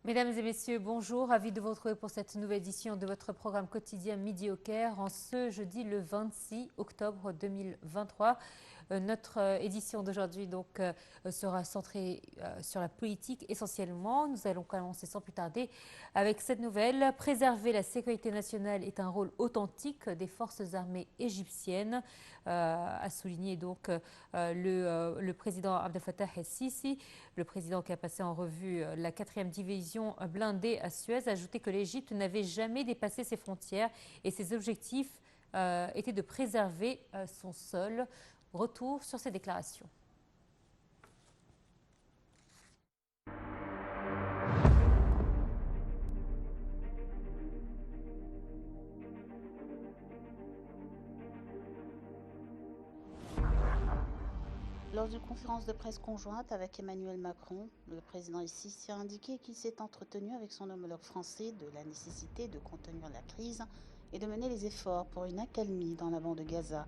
Mesdames et messieurs, bonjour. Ravi de vous retrouver pour cette nouvelle édition de votre programme quotidien Midi au Caire en ce jeudi le 26 octobre 2023. Notre édition d'aujourd'hui sera centrée sur la politique essentiellement. Nous allons commencer sans plus tarder avec cette nouvelle. Préserver la sécurité nationale est un rôle authentique des forces armées égyptiennes, a souligné le président Abdel Fattah el-Sisi. Le président qui a passé en revue la 4e division blindée à Suez a ajouté que l'Égypte n'avait jamais dépassé ses frontières et ses objectifs étaient de préserver son sol. Retour sur ces déclarations. Lors d'une conférence de presse conjointe avec Emmanuel Macron, le président el-Sisi a indiqué qu'il s'est entretenu avec son homologue français de la nécessité de contenir la crise et de mener les efforts pour une accalmie dans la bande de Gaza.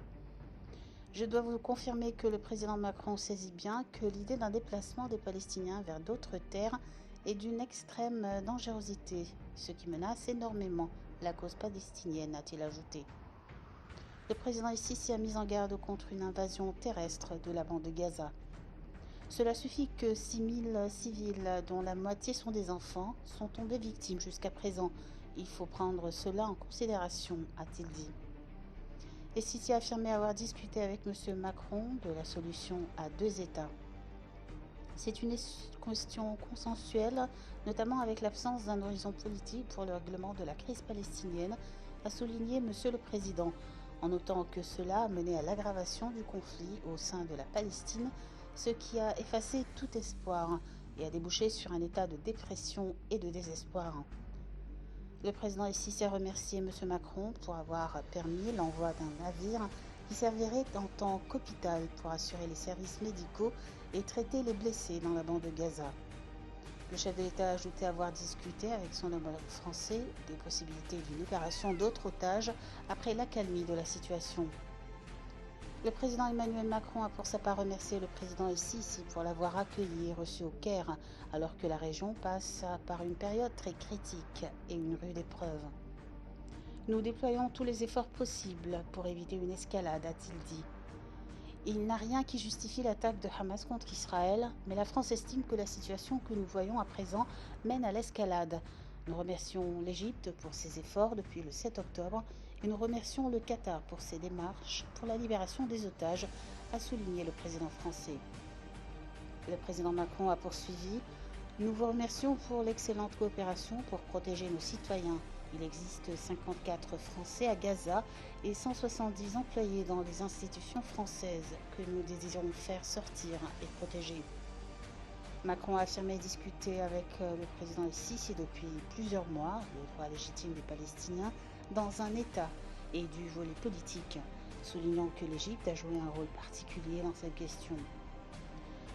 Je dois vous confirmer que le président Macron saisit bien que l'idée d'un déplacement des Palestiniens vers d'autres terres est d'une extrême dangerosité, ce qui menace énormément la cause palestinienne, a-t-il ajouté. Le président el-Sisi a mis en garde contre une invasion terrestre de la bande de Gaza. Cela suffit que 6000 civils, dont la moitié sont des enfants, sont tombés victimes jusqu'à présent. Il faut prendre cela en considération, a-t-il dit. El-Sisi a affirmé avoir discuté avec M. Macron de la solution à 2 États. C'est une question consensuelle, notamment avec l'absence d'un horizon politique pour le règlement de la crise palestinienne, a souligné M. le Président, en notant que cela a mené à l'aggravation du conflit au sein de la Palestine, ce qui a effacé tout espoir et a débouché sur un état de dépression et de désespoir. Le président el-Sisi a remercié M. Macron pour avoir permis l'envoi d'un navire qui servirait en tant qu'hôpital pour assurer les services médicaux et traiter les blessés dans la bande de Gaza. Le chef de l'État a ajouté avoir discuté avec son homologue français des possibilités d'une libération d'autres otages après l'accalmie de la situation. Le président Emmanuel Macron a pour sa part remercié le président el-Sisi pour l'avoir accueilli et reçu au Caire, alors que la région passe par une période très critique et une rude épreuve. Nous déployons tous les efforts possibles pour éviter une escalade, a-t-il dit. Il n'a rien qui justifie l'attaque de Hamas contre Israël, mais la France estime que la situation que nous voyons à présent mène à l'escalade. Nous remercions l'Égypte pour ses efforts depuis le 7 octobre et nous remercions le Qatar pour ses démarches pour la libération des otages, a souligné le président français. Le président Macron a poursuivi. Nous vous remercions pour l'excellente coopération pour protéger nos citoyens. Il existe 54 Français à Gaza et 170 employés dans les institutions françaises que nous désirons faire sortir et protéger. Macron a affirmé discuter avec le président el-Sisi depuis plusieurs mois le droit légitime des Palestiniens dans un État et du volet politique, soulignant que l'Égypte a joué un rôle particulier dans cette question.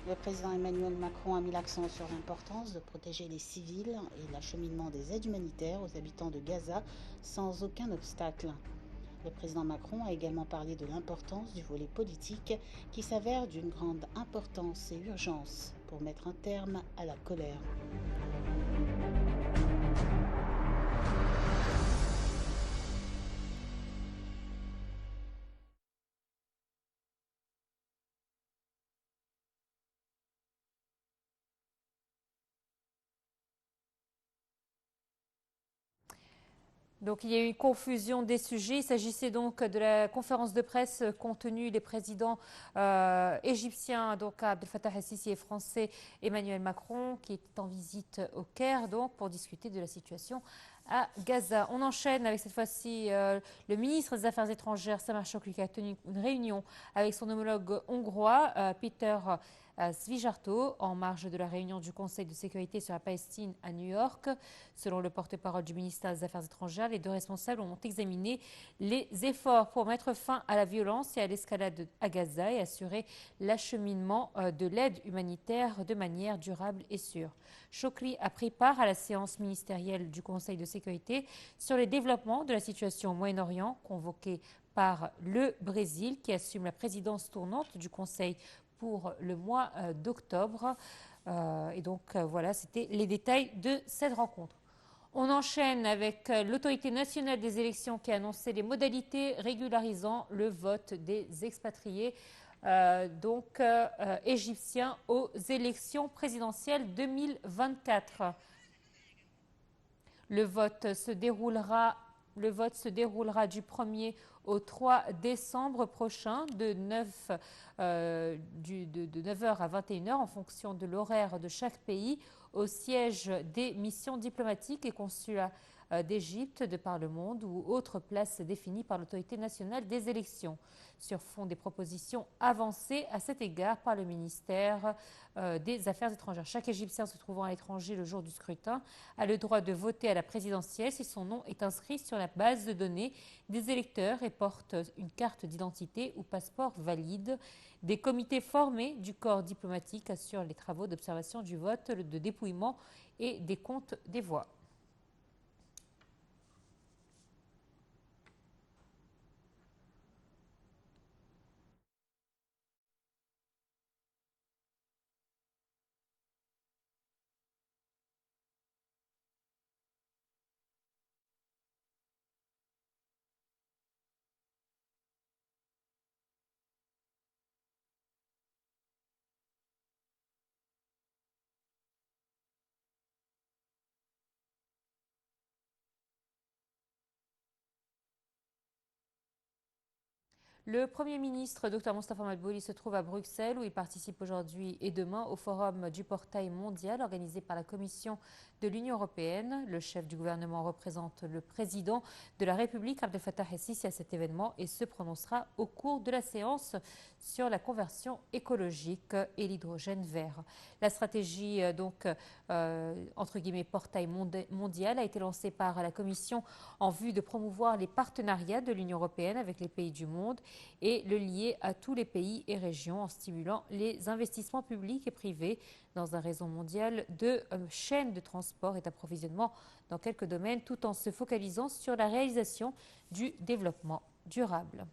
Le président Emmanuel Macron a mis l'accent sur l'importance de protéger les civils et l'acheminement des aides humanitaires aux habitants de Gaza sans aucun obstacle. Le président Macron a également parlé de l'importance du volet politique qui s'avère d'une grande importance et urgence pour mettre un terme à la colère. Donc il y a eu une confusion des sujets. Il s'agissait donc de la conférence de presse qu'ont tenue les présidents égyptiens, donc Abdel Fattah el-Sisi et français Emmanuel Macron, qui est en visite au Caire, donc pour discuter de la situation à Gaza. On enchaîne avec cette fois-ci le ministre des Affaires étrangères, Samar Shoukry, qui a tenu une réunion avec son homologue hongrois, Peter Szijjártó, en marge de la réunion du Conseil de sécurité sur la Palestine à New York. Selon le porte-parole du ministère des Affaires étrangères, les deux responsables ont examiné les efforts pour mettre fin à la violence et à l'escalade à Gaza et assurer l'acheminement de l'aide humanitaire de manière durable et sûre. Shoukry a pris part à la séance ministérielle du Conseil de sécurité sur les développements de la situation au Moyen-Orient, convoquée par le Brésil, qui assume la présidence tournante du Conseil pour le mois d'octobre. Et donc voilà, c'était les détails de cette rencontre. On enchaîne avec l'autorité nationale des élections qui a annoncé les modalités régularisant le vote des expatriés égyptiens aux élections présidentielles 2024. Le vote se déroulera du 1er au 3 décembre prochain de 9h à 21h en fonction de l'horaire de chaque pays au siège des missions diplomatiques et consulats d'Égypte de par le monde ou autres places définies par l'autorité nationale des élections sur fond des propositions avancées à cet égard par le ministère des Affaires étrangères. Chaque Égyptien se trouvant à l'étranger le jour du scrutin a le droit de voter à la présidentielle si son nom est inscrit sur la base de données des électeurs et porte une carte d'identité ou passeport valide. Des comités formés du corps diplomatique assurent les travaux d'observation du vote, de dépouillement et des comptes des voix. Le Premier ministre, Dr Mostafa Madbouli, se trouve à Bruxelles où il participe aujourd'hui et demain au forum du portail mondial organisé par la Commission de l'Union européenne. Le chef du gouvernement représente le président de la République, Abdel Fattah el-Sisi, à cet événement et se prononcera au cours de la séance sur la conversion écologique et l'hydrogène vert. La stratégie, entre guillemets, portail mondial a été lancée par la Commission en vue de promouvoir les partenariats de l'Union européenne avec les pays du monde et le lier à tous les pays et régions en stimulant les investissements publics et privés dans un réseau mondial de chaînes de transport et d'approvisionnement dans quelques domaines, tout en se focalisant sur la réalisation du développement durable.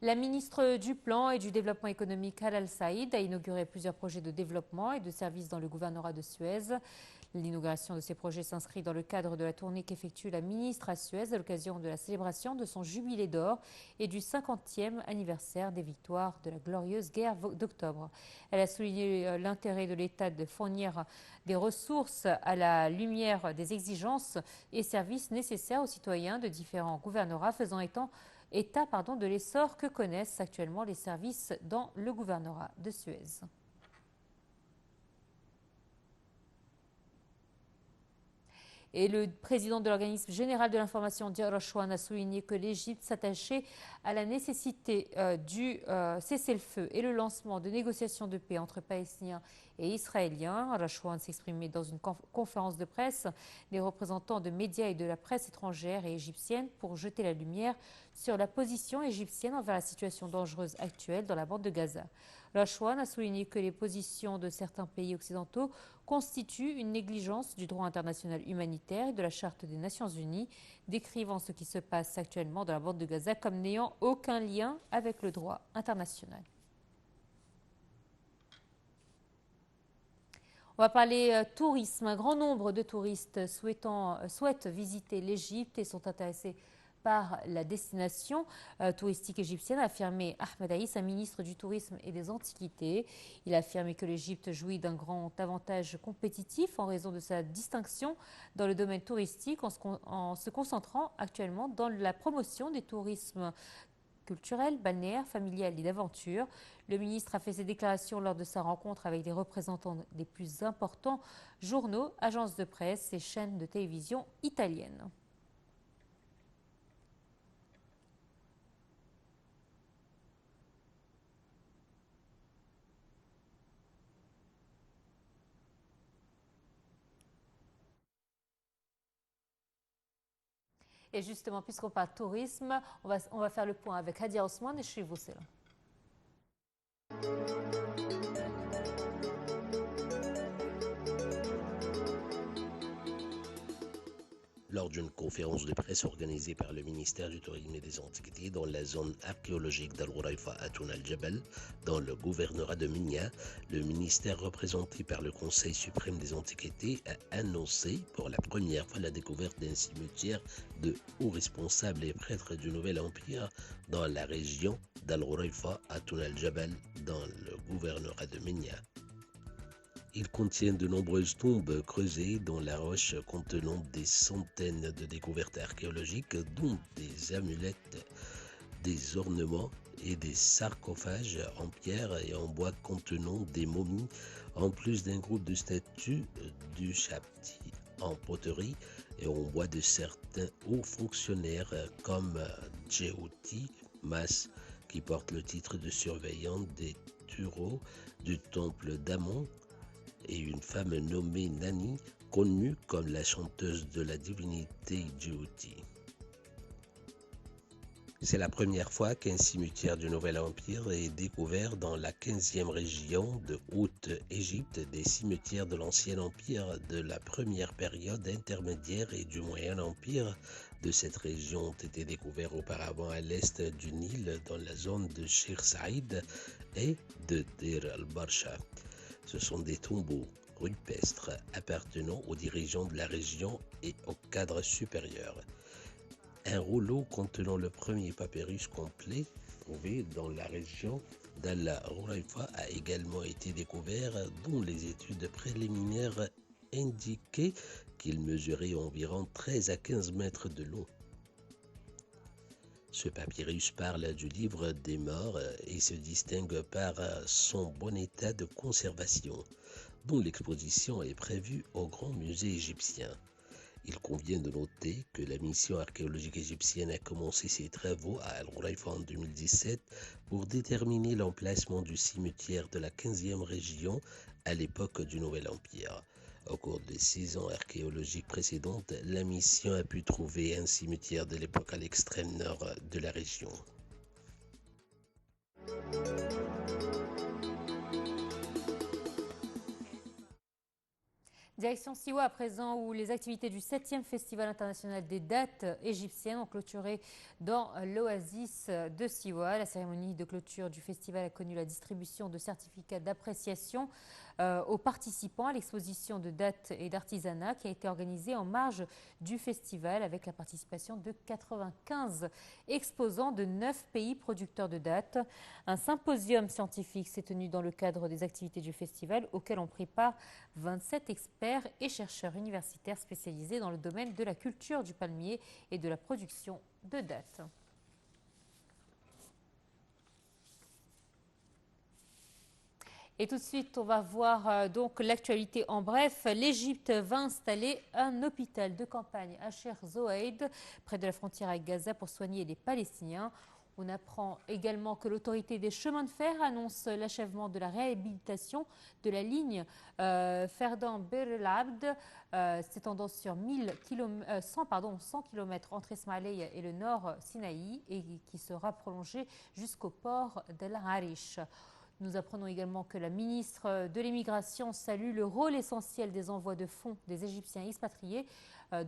La ministre du Plan et du Développement économique, Halal Saïd, a inauguré plusieurs projets de développement et de services dans le gouvernorat de Suez. L'inauguration de ces projets s'inscrit dans le cadre de la tournée qu'effectue la ministre à Suez à l'occasion de la célébration de son jubilé d'or et du 50e anniversaire des victoires de la glorieuse guerre d'octobre. Elle a souligné l'intérêt de l'État de fournir des ressources à la lumière des exigences et services nécessaires aux citoyens de différents gouvernorats, faisant état de l'essor que connaissent actuellement les services dans le gouvernorat de Suez. Et le président de l'organisme général de l'information, Diar Rachouane, a souligné que l'Égypte s'attachait à la nécessité du cessez-le-feu et le lancement de négociations de paix entre Palestiniens et Israéliens. Rachouane s'exprimait dans une conférence de presse des représentants de médias et de la presse étrangère et égyptienne pour jeter la lumière sur la position égyptienne envers la situation dangereuse actuelle dans la bande de Gaza. Rachouane a souligné que les positions de certains pays occidentaux constituent une négligence du droit international humanitaire et de la Charte des Nations Unies, décrivant ce qui se passe actuellement dans la bande de Gaza comme n'ayant aucun lien avec le droit international. On va parler tourisme. Un grand nombre de touristes souhaitent visiter l'Égypte et sont intéressés par la destination touristique égyptienne, a affirmé Ahmed Aïs, un ministre du Tourisme et des Antiquités. Il a affirmé que l'Égypte jouit d'un grand avantage compétitif en raison de sa distinction dans le domaine touristique en se concentrant actuellement dans la promotion des tourismes culturel, balnéaire, familial et d'aventure. Le ministre a fait ces déclarations lors de sa rencontre avec des représentants des plus importants journaux, agences de presse et chaînes de télévision italiennes. Et justement, puisqu'on parle tourisme, on va faire le point avec Hadia Osman et chez vous, c'est là. lors d'une conférence de presse organisée par le ministère du Tourisme et des Antiquités dans la zone archéologique d'Al-Ghurayfa à Toun al-Jabal, dans le gouvernorat de Minya. Le ministère représenté par le Conseil suprême des Antiquités a annoncé pour la première fois la découverte d'un cimetière de hauts responsables et prêtres du Nouvel Empire dans la région d'Al-Ghurayfa à Toun al-Jabal, dans le gouvernorat de Minya. Il contient de nombreuses tombes creusées dans la roche contenant des centaines de découvertes archéologiques, dont des amulettes, des ornements et des sarcophages en pierre et en bois contenant des momies, en plus d'un groupe de statues du Chabti en poterie et en bois de certains hauts fonctionnaires comme Djehouti Mas, qui porte le titre de surveillant des Turos du temple d'Amon, et une femme nommée Nani, connue comme la chanteuse de la divinité Djehouti. C'est la première fois qu'un cimetière du Nouvel Empire est découvert dans la 15e région de Haute-Égypte. Des cimetières de l'Ancien Empire, de la première période intermédiaire et du Moyen Empire de cette région ont été découverts auparavant à l'est du Nil, dans la zone de Sheikh Saïd et de Deir al-Barsha. Ce sont des tombeaux rupestres appartenant aux dirigeants de la région et au cadre supérieur. Un rouleau contenant le premier papyrus complet trouvé dans la région d'Al-Ghurayfa a également été découvert, dont les études préliminaires indiquaient qu'il mesurait environ 13 à 15 mètres de long. Ce papyrus parle du livre des morts et se distingue par son bon état de conservation, dont l'exposition est prévue au Grand Musée égyptien. Il convient de noter que la mission archéologique égyptienne a commencé ses travaux à Al-Ghurayfa en 2017 pour déterminer l'emplacement du cimetière de la 15e région à l'époque du Nouvel Empire. Au cours des 6 ans archéologiques précédentes, la mission a pu trouver un cimetière de l'époque à l'extrême nord de la région. Direction Siwa à présent, où les activités du 7e Festival international des dates égyptiennes ont clôturé dans l'oasis de Siwa. La cérémonie de clôture du festival a connu la distribution de certificats d'appréciation aux participants à l'exposition de dates et d'artisanat qui a été organisée en marge du festival avec la participation de 95 exposants de 9 pays producteurs de dates. Un symposium scientifique s'est tenu dans le cadre des activités du festival auquel ont pris part 27 experts et chercheurs universitaires spécialisés dans le domaine de la culture du palmier et de la production de dattes. Et tout de suite, on va voir donc l'actualité en bref. L'Égypte va installer un hôpital de campagne à Sheikh Zayed, près de la frontière avec Gaza, pour soigner les Palestiniens. On apprend également que l'autorité des chemins de fer annonce l'achèvement de la réhabilitation de la ligne Ferdan Bir El Abd, s'étendant sur 100 km entre Ismaïlia et le nord Sinaï, et qui sera prolongée jusqu'au port d'El Arish. Nous apprenons également que la ministre de l'Immigration salue le rôle essentiel des envois de fonds des Égyptiens expatriés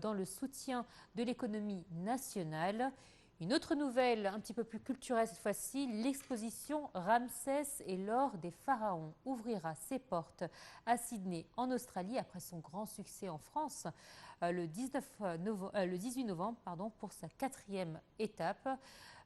dans le soutien de l'économie nationale. Une autre nouvelle, un petit peu plus culturelle cette fois-ci, l'exposition Ramsès et l'or des pharaons ouvrira ses portes à Sydney en Australie après son grand succès en France le 18 novembre pour sa 4e étape.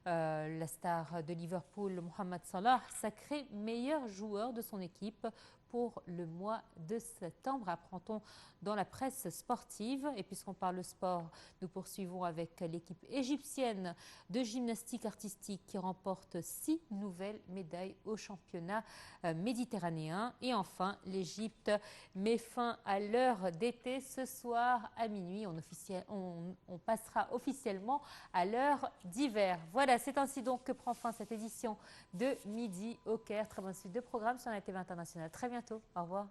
La star de Liverpool, Mohamed Salah, sacré meilleur joueur de son équipe pour le mois de septembre, apprend-on dans la presse sportive. Et puisqu'on parle sport, nous poursuivons avec l'équipe égyptienne de gymnastique artistique qui remporte 6 nouvelles médailles au championnat méditerranéen. Et enfin, l'Égypte met fin à l'heure d'été ce soir à minuit. On passera officiellement à l'heure d'hiver. Voilà, c'est ainsi donc que prend fin cette édition de Midi au Caire. Très bonne suite de programme sur la TV internationale. Très bientôt. Au revoir.